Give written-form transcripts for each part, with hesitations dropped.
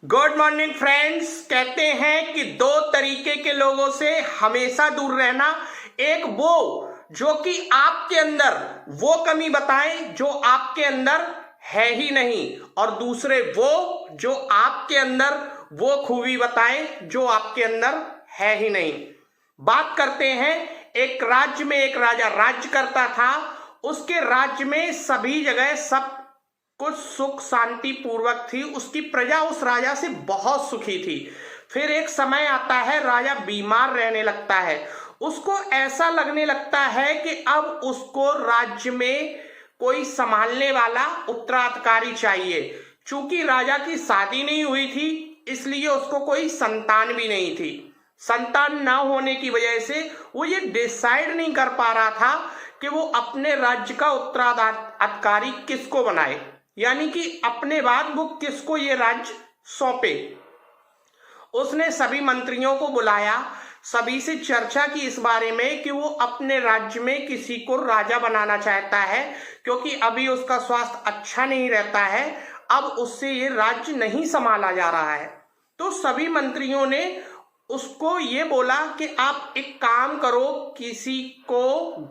Good morning friends. कहते हैं कि दो तरीके के लोगों से हमेशा दूर रहना। एक वो जो कि आपके अंदर वो कमी बताएं जो आपके अंदर है ही नहीं, और दूसरे वो जो आपके अंदर वो खूबी बताएं जो आपके अंदर है ही नहीं। बात करते हैं, एक राज्य में एक राजा राज्य करता था। उसके राज्य में सभी जगह सब कुछ सुख शांति पूर्वक थी। उसकी प्रजा उस राजा से बहुत सुखी थी। फिर एक समय आता है, राजा बीमार रहने लगता है। उसको ऐसा लगने लगता है कि अब उसको राज्य में कोई संभालने वाला उत्तराधिकारी चाहिए। चूंकि राजा की शादी नहीं हुई थी, इसलिए उसको कोई संतान भी नहीं थी। संतान ना होने की वजह से वो ये डिसाइड नहीं कर पा रहा था कि वो अपने राज्य का उत्तराधिकारी किसको बनाए, यानी कि अपने बाद वो किसको ये राज्य सौंपे। उसने सभी मंत्रियों को बुलाया, सभी से चर्चा की इस बारे में कि वो अपने राज्य में किसी को राजा बनाना चाहता है, क्योंकि अभी उसका स्वास्थ्य अच्छा नहीं रहता है। अब उससे ये राज्य नहीं संभाला जा रहा है। तो सभी मंत्रियों ने उसको ये बोला कि आप एक काम करो, किसी को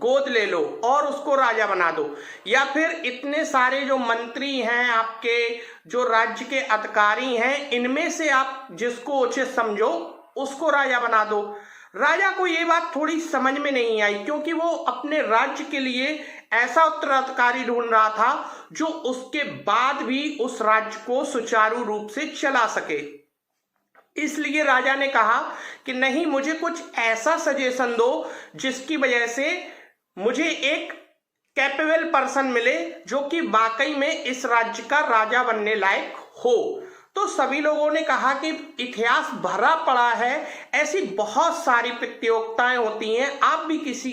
गोद ले लो और उसको राजा बना दो, या फिर इतने सारे जो मंत्री हैं आपके, जो राज्य के अधिकारी हैं, इनमें से आप जिसको उचित समझो उसको राजा बना दो। राजा को ये बात थोड़ी समझ में नहीं आई, क्योंकि वो अपने राज्य के लिए ऐसा उत्तराधिकारी ढूंढ रहा था जो उसके बाद भी उस राज्य को सुचारू रूप से चला सके। इसलिए राजा ने कहा कि नहीं, मुझे कुछ ऐसा सजेशन दो जिसकी वजह से मुझे एक कैपेबल पर्सन मिले जो कि वाकई में इस राज्य का राजा बनने लायक हो। तो सभी लोगों ने कहा कि इतिहास भरा पड़ा है, ऐसी बहुत सारी प्रतियोगिताएं होती हैं, आप भी किसी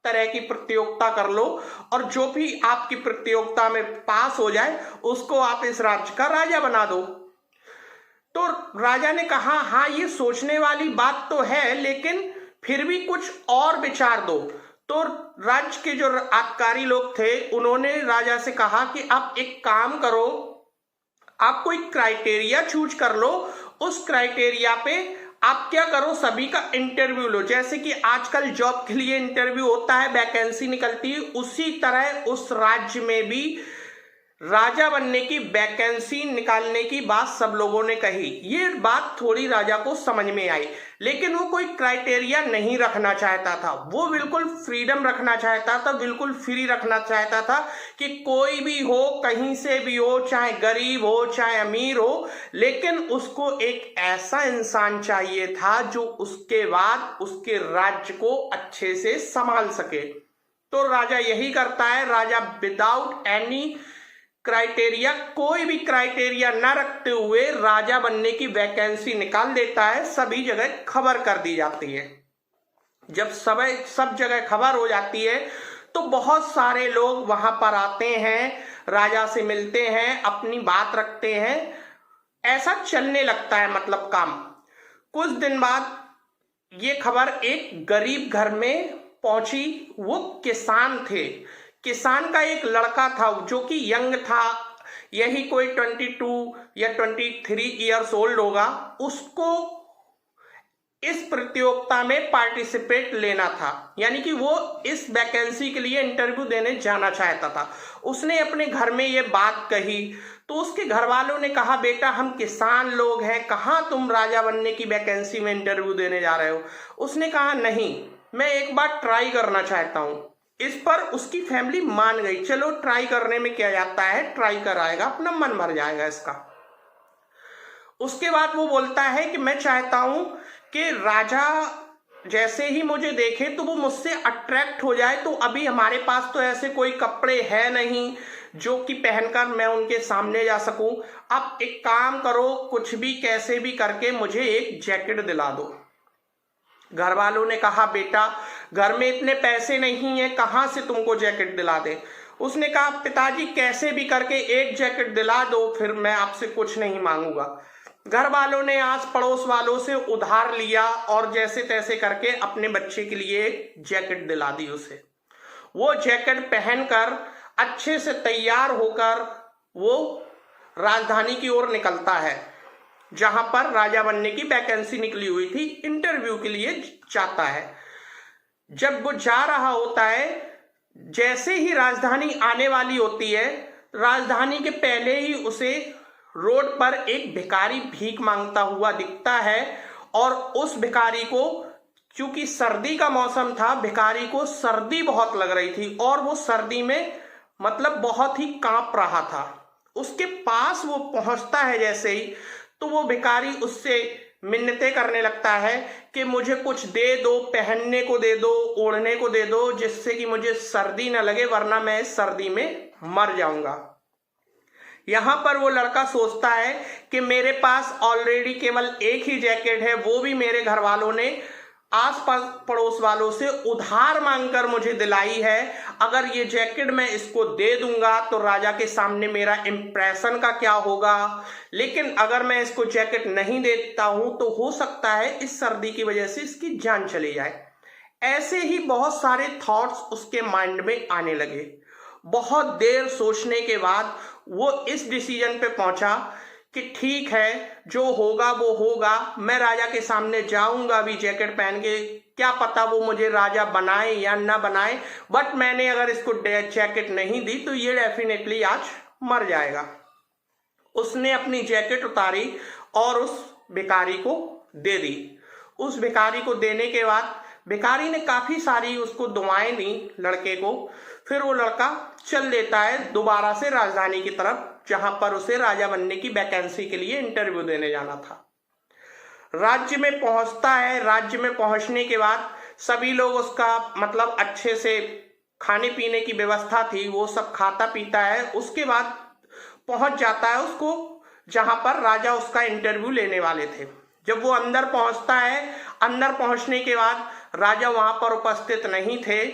तरह की प्रतियोगिता कर लो और जो भी आपकी प्रतियोगिता में पास हो जाए उसको आप इस राज्य का राजा बना दो। तो राजा ने कहा, हाँ ये सोचने वाली बात तो है, लेकिन फिर भी कुछ और विचार दो। तो राज्य के जो अधिकारी लोग थे उन्होंने राजा से कहा कि आप एक काम करो, आप कोई क्राइटेरिया चूज कर लो, उस क्राइटेरिया पे आप क्या करो, सभी का इंटरव्यू लो। जैसे कि आजकल जॉब के लिए इंटरव्यू होता है, वैकेंसी निकलती है, उसी तरह उस राज्य में भी राजा बनने की वैकेंसी निकालने की बात सब लोगों ने कही। ये बात थोड़ी राजा को समझ में आई, लेकिन वो कोई क्राइटेरिया नहीं रखना चाहता था। वो बिल्कुल फ्रीडम रखना चाहता था, बिल्कुल फ्री रखना चाहता था कि कोई भी हो, कहीं से भी हो, चाहे गरीब हो चाहे अमीर हो, लेकिन उसको एक ऐसा इंसान चाहिए था जो उसके बाद उसके राज्य को अच्छे से संभाल सके। तो राजा यही करता है, राजा विदाउट एनी क्राइटेरिया, कोई भी क्राइटेरिया न रखते हुए राजा बनने की वैकेंसी निकाल देता है। सभी जगह खबर कर दी जाती है। जब सब जगह खबर हो जाती है तो बहुत सारे लोग वहां पर आते हैं, राजा से मिलते हैं, अपनी बात रखते हैं। ऐसा चलने लगता है, मतलब काम। कुछ दिन बाद ये खबर एक गरीब घर में पहुंची। वो किसान थे। किसान का एक लड़का था जो कि यंग था, यही कोई 22 या 23 इयर्स ओल्ड होगा। उसको इस प्रतियोगिता में पार्टिसिपेट लेना था, यानी कि वो इस वैकेंसी के लिए इंटरव्यू देने जाना चाहता था। उसने अपने घर में ये बात कही तो उसके घर वालों ने कहा, बेटा हम किसान लोग हैं, कहाँ तुम राजा बनने की वैकेंसी में इंटरव्यू देने जा रहे हो। उसने कहा, नहीं, मैं एक बार ट्राई करना चाहता हूं। इस पर उसकी फैमिली मान गई। चलो ट्राई करने में क्या जाता है, ट्राई कराएगा, अपना मन भर जाएगा इसका। उसके बाद वो बोलता है कि मैं चाहता हूं कि राजा जैसे ही मुझे देखे तो वो मुझसे अट्रैक्ट हो जाए। तो अभी हमारे पास तो ऐसे कोई कपड़े हैं नहीं जो कि पहनकर मैं उनके सामने जा सकूं। आप एक काम करो, कुछ भी कैसे भी करके मुझे एक जैकेट दिला दो। घर वालों ने कहा, बेटा घर में इतने पैसे नहीं है, कहां से तुमको जैकेट दिला दे। उसने कहा, पिताजी कैसे भी करके एक जैकेट दिला दो, फिर मैं आपसे कुछ नहीं मांगूंगा। घर वालों ने आस पड़ोस वालों से उधार लिया और जैसे तैसे करके अपने बच्चे के लिए एक जैकेट दिला दी उसे। वो जैकेट पहनकर अच्छे से तैयार होकर वो राजधानी की ओर निकलता है। जहां पर राजा बनने की वैकेंसी निकली हुई थी, इंटरव्यू के लिए जाता है। जब वो जा रहा होता है, जैसे ही राजधानी आने वाली होती है, राजधानी के पहले ही उसे रोड पर एक भिखारी भीख मांगता हुआ दिखता है। और उस भिखारी को, चूंकि सर्दी का मौसम था, भिखारी को सर्दी बहुत लग रही थी और वो सर्दी में मतलब बहुत ही कांप रहा था। उसके पास वो पहुंचता है जैसे ही, तो वो भिखारी उससे मिन्नतें करने लगता है कि मुझे कुछ दे दो, पहनने को दे दो, ओढ़ने को दे दो, जिससे कि मुझे सर्दी न लगे, वरना मैं इस सर्दी में मर जाऊंगा। यहां पर वो लड़का सोचता है कि मेरे पास ऑलरेडी केवल एक ही जैकेट है, वो भी मेरे घर वालों ने आसपास पड़ोस वालों से उधार मांगकर मुझे दिलाई है। अगर ये जैकेट मैं इसको दे दूंगा तो राजा के सामने मेरा इंप्रेशन का क्या होगा, लेकिन अगर मैं इसको जैकेट नहीं देता हूं तो हो सकता है इस सर्दी की वजह से इसकी जान चली जाए। ऐसे ही बहुत सारे थॉट्स उसके माइंड में आने लगे। बहुत देर सोचने के बाद वो इस डिसीजन पे पहुंचा कि ठीक है, जो होगा वो होगा, मैं राजा के सामने जाऊंगा भी जैकेट पहन के, क्या पता वो मुझे राजा बनाए या ना बनाए, बट मैंने अगर इसको जैकेट नहीं दी तो ये डेफिनेटली आज मर जाएगा। उसने अपनी जैकेट उतारी और उस भिखारी को दे दी। उस भिखारी को देने के बाद भिखारी ने काफी सारी उसको दुआएं दी लड़के को। फिर वो लड़का चल देता है दोबारा से राजधानी की तरफ, जहां पर उसे राजा बनने की वैकेंसी के लिए इंटरव्यू देने जाना था। राज्य में पहुंचता है। राज्य में पहुंचने के बाद सभी लोग उसका मतलब अच्छे से खाने पीने की व्यवस्था थी, वो सब खाता पीता है। उसके बाद पहुंच जाता है उसको जहां पर राजा उसका इंटरव्यू लेने वाले थे। जब वो अंदर पहुंचता है, अंदर पहुंचने के बाद राजा वहां पर उपस्थित नहीं थे।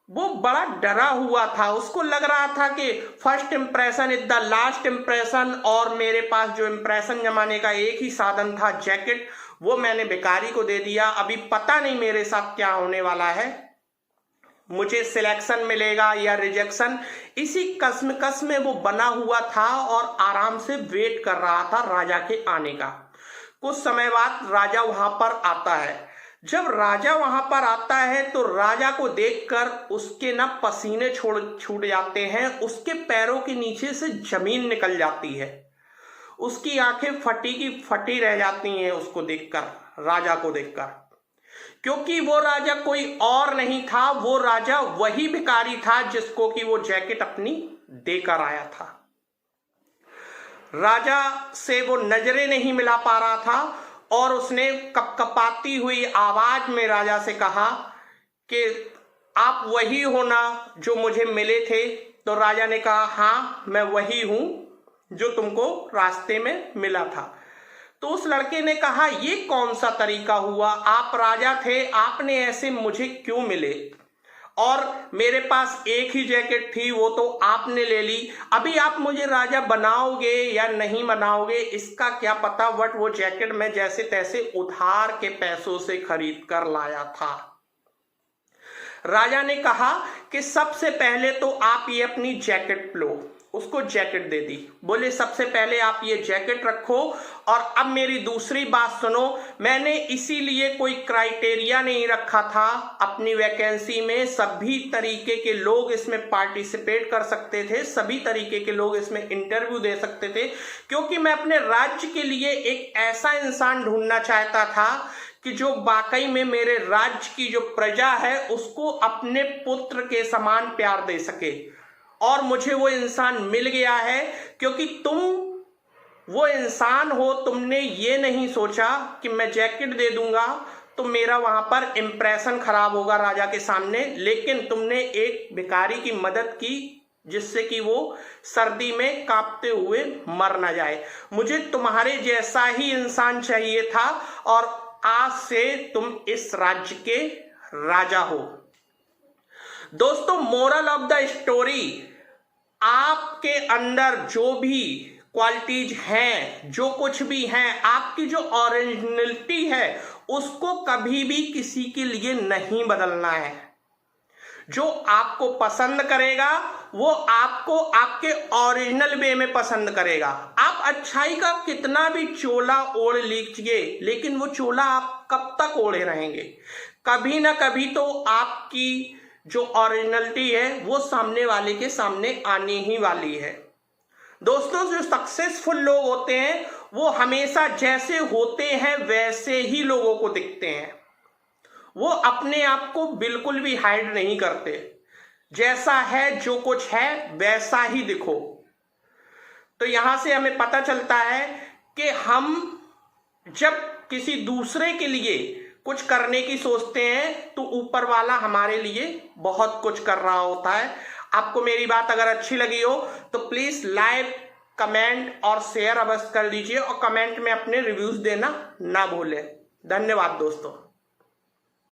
वो बड़ा डरा हुआ था। उसको लग रहा था कि first impression is the last impression, और मेरे पास जो इंप्रेशन जमाने का एक ही साधन था जैकेट, वो मैंने भिखारी को दे दिया। अभी पता नहीं मेरे साथ क्या होने वाला है, मुझे सिलेक्शन मिलेगा या रिजेक्शन। इसी कसमकस में वो बना हुआ था और आराम से वेट कर रहा था राजा के आने का। कुछ समय बाद राजा वहां पर आता है। जब राजा वहां पर आता है तो राजा को देखकर उसके ना पसीने छूट जाते हैं, उसके पैरों के नीचे से जमीन निकल जाती है, उसकी आंखें फटी की फटी रह जाती हैं उसको देखकर, राजा को देखकर। क्योंकि वो राजा कोई और नहीं था, वो राजा वही भिखारी था जिसको कि वो जैकेट अपनी देकर आया था। राजा से वो नजरें नहीं मिला पा रहा था और उसने कपकपाती हुई आवाज में राजा से कहा कि आप वही हो ना जो मुझे मिले थे। तो राजा ने कहा हाँ, मैं वही हूं जो तुमको रास्ते में मिला था। तो उस लड़के ने कहा ये कौन सा तरीका हुआ, आप राजा थे, आपने ऐसे मुझे क्यों मिले, और मेरे पास एक ही जैकेट थी वो तो आपने ले ली, अभी आप मुझे राजा बनाओगे या नहीं बनाओगे इसका क्या पता, बट वो जैकेट मैं जैसे तैसे उधार के पैसों से खरीद कर लाया था। राजा ने कहा कि सबसे पहले तो आप ये अपनी जैकेट लो। उसको जैकेट दे दी। बोले सबसे पहले आप ये जैकेट रखो, और अब मेरी दूसरी बात सुनो, मैंने इसीलिए कोई क्राइटेरिया नहीं रखा था अपनी वैकेंसी में, सभी तरीके के लोग इसमें पार्टिसिपेट कर सकते थे, सभी तरीके के लोग इसमें इंटरव्यू दे सकते थे, क्योंकि मैं अपने राज्य के लिए एक ऐसा इंसान ढूंढना चाहता था कि जो वाकई में मेरे राज्य की जो प्रजा है उसको अपने पुत्र के समान प्यार दे सके। और मुझे वो इंसान मिल गया है, क्योंकि तुम वो इंसान हो, तुमने ये नहीं सोचा कि मैं जैकेट दे दूंगा तो मेरा वहां पर इंप्रेशन खराब होगा राजा के सामने, लेकिन तुमने एक भिखारी की मदद की जिससे कि वो सर्दी में कांपते हुए मर ना जाए। मुझे तुम्हारे जैसा ही इंसान चाहिए था, और आज से तुम इस राज्य के राजा हो। दोस्तों, मोरल ऑफ द स्टोरी, आपके अंदर जो भी क्वालिटीज हैं, जो कुछ भी हैं, आपकी जो ओरिजिनलिटी है उसको कभी भी किसी के लिए नहीं बदलना है। जो आपको पसंद करेगा वो आपको आपके ओरिजिनल वे में पसंद करेगा। आप अच्छाई का कितना भी चोला ओढ़ लीजिए, लेकिन वो चोला आप कब तक ओढ़े रहेंगे? कभी ना कभी तो आपकी जो ओरिजिनलिटी है वो सामने वाले के सामने आने ही वाली है। दोस्तों, जो सक्सेसफुल लोग होते हैं वो हमेशा जैसे होते हैं वैसे ही लोगों को दिखते हैं। वो अपने आप को बिल्कुल भी हाइड नहीं करते। जैसा है, जो कुछ है वैसा ही दिखो। तो यहां से हमें पता चलता है कि हम जब किसी दूसरे के लिए कुछ करने की सोचते हैं तो ऊपर वाला हमारे लिए बहुत कुछ कर रहा होता है। आपको मेरी बात अगर अच्छी लगी हो तो प्लीज लाइक, कमेंट और शेयर अवश्य कर दीजिए, और कमेंट में अपने रिव्यूज देना ना भूलें। धन्यवाद दोस्तों।